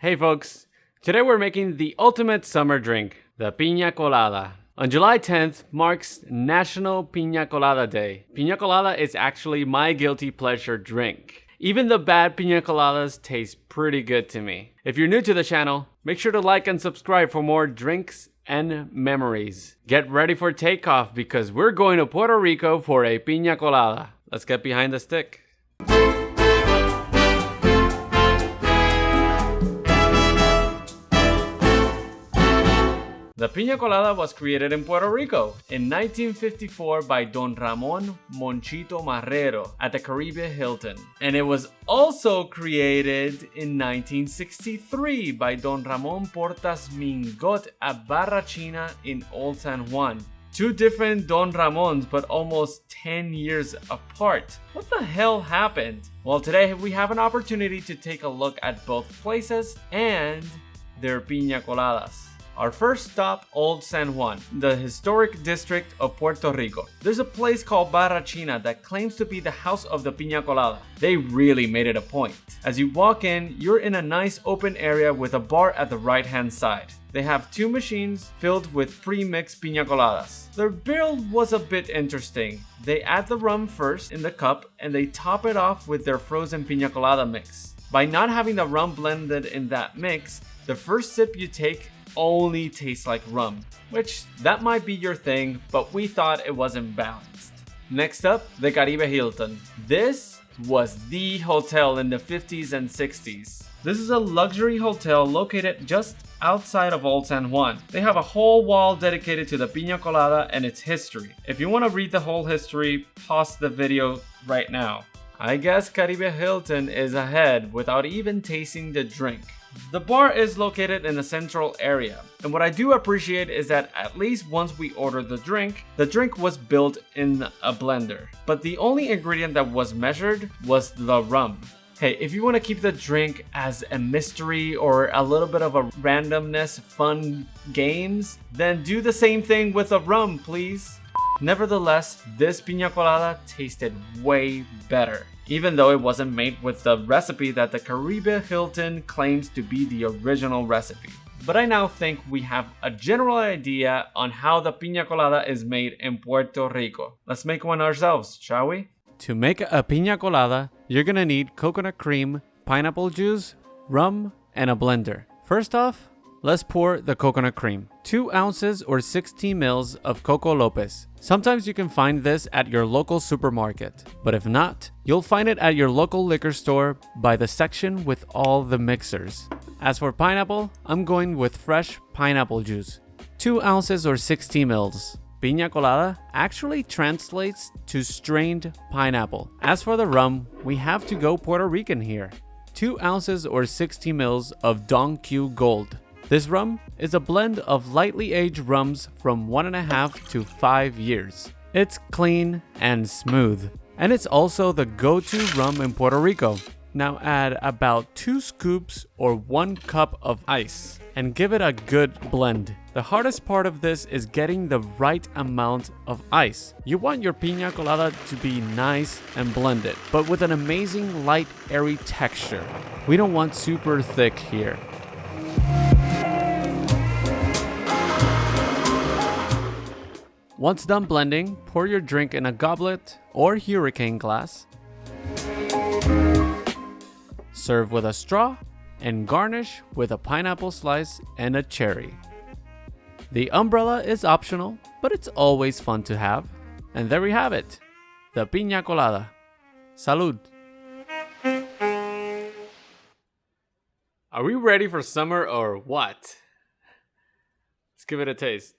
Hey folks, today we're making the ultimate summer drink, the Piña Colada. On July 10th marks National Piña Colada Day. Piña Colada is actually my guilty pleasure drink. Even the bad Piña Coladas taste pretty good to me. If you're new to the channel, make sure to like and subscribe for more drinks and memories. Get ready for takeoff because we're going to Puerto Rico for a Piña Colada. Let's get behind the stick. The Piña Colada was created in Puerto Rico in 1954 by Don Ramon Monchito Marrero at the Caribe Hilton. And it was also created in 1963 by Don Ramon Portas Mingot at Barrachina in Old San Juan. Two different Don Ramons, but almost 10 years apart. What the hell happened? Well, today we have an opportunity to take a look at both places and their Piña Coladas. Our first stop, Old San Juan, the historic district of Puerto Rico. There's a place called Barrachina that claims to be the house of the Piña Colada. They really made it a point. As you walk in, you're in a nice open area with a bar at the right-hand side. They have two machines filled with pre-mixed Piña Coladas. Their build was a bit interesting. They add the rum first in the cup and they top it off with their frozen Piña Colada mix. By not having the rum blended in that mix, the first sip you take only tastes like rum, which that might be your thing, but we thought it wasn't balanced. Next up, the Caribe Hilton. This was the hotel in the 50s and 60s. This is a luxury hotel located just outside of Old San Juan. They have a whole wall dedicated to the Piña Colada and its history. If you want to read the whole history, pause the video right now. I guess Caribe Hilton is ahead without even tasting the drink. The bar is located in the central area, and what I do appreciate is that at least once we ordered the drink was built in a blender. But the only ingredient that was measured was the rum. Hey, if you want to keep the drink as a mystery or a little bit of a randomness, fun games, then do the same thing with the rum, please. Nevertheless, this Piña Colada tasted way better, even though it wasn't made with the recipe that the Caribe Hilton claims to be the original recipe. But I now think we have a general idea on how the Piña Colada is made in Puerto Rico. Let's make one ourselves, shall we? To make a Piña Colada, you're gonna need coconut cream, pineapple juice, rum, and a blender. First off, let's pour the coconut cream. 2 ounces or 60 mils of Coco Lopez. Sometimes you can find this at your local supermarket, but if not, you'll find it at your local liquor store by the section with all the mixers. As for pineapple, I'm going with fresh pineapple juice. 2 ounces or 60 mils. Piña Colada actually translates to strained pineapple. As for the rum, we have to go Puerto Rican here. 2 ounces or 60 mils of Don Q Gold. This rum is a blend of lightly aged rums from 1.5 to 5 years. It's clean and smooth, and it's also the go-to rum in Puerto Rico. Now add about 2 scoops or 1 cup of ice and give it a good blend. The hardest part of this is getting the right amount of ice. You want your Piña Colada to be nice and blended, but with an amazing light, airy texture. We don't want super thick here. Once done blending, pour your drink in a goblet or hurricane glass. Serve with a straw and garnish with a pineapple slice and a cherry. The umbrella is optional, but it's always fun to have. And there we have it, the Piña Colada. Salud! Are we ready for summer or what? Let's give it a taste.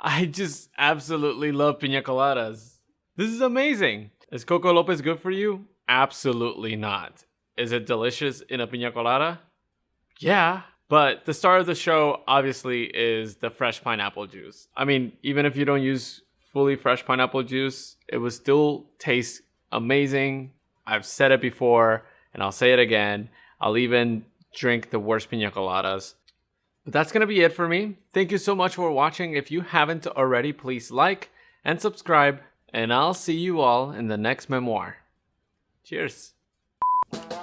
I just absolutely love Piña Coladas. This is amazing. Is Coco Lopez good for you? Absolutely not. Is it delicious in a Piña Colada? Yeah. But the star of the show obviously is the fresh pineapple juice. I mean, even if you don't use fully fresh pineapple juice, it will still taste amazing. I've said it before and I'll say it again. I'll even drink the worst Piña Coladas. But that's going to be it for me. Thank you so much for watching. If you haven't already, please like and subscribe And I'll see you all in the next memoir. Cheers.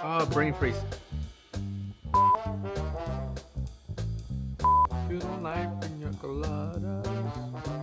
Oh, brain freeze. You don't like Piña Coladas.